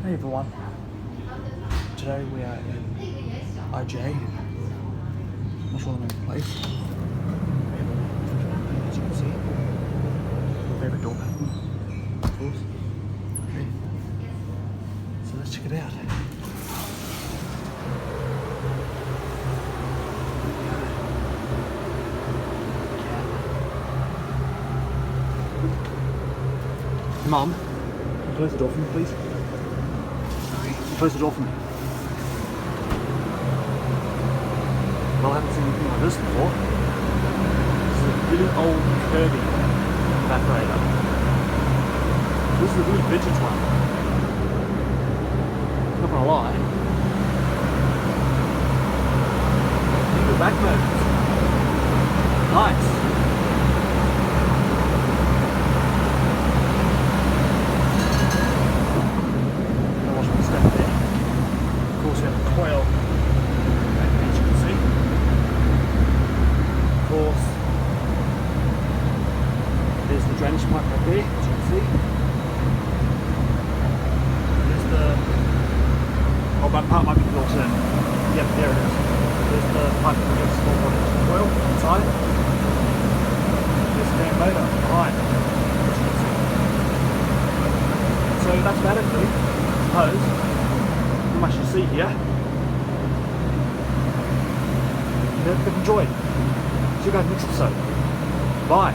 Hey everyone, today we are in IJ, not sure the name of the place. As you can see, my favourite door pattern, of course. Okay, so let's check it out. Mum, can you close the door for me, please? Close the door for me. Well, I haven't seen anything like this before. This is a really old Kirby evaporator. This is a really vintage one. Not gonna lie. Look at the back motors. Nice. Coil, as you can see. Of course, there's the drainage pipe right there, as you can see. There's the, oh, my part might be built in. Yep, there it is. There's the pipe that gets small water into the coil inside. There's the damn motor behind, as you can see. So that's about it, really, I suppose. Not much to see here. Hope you've enjoyed. See you guys next episode. Bye.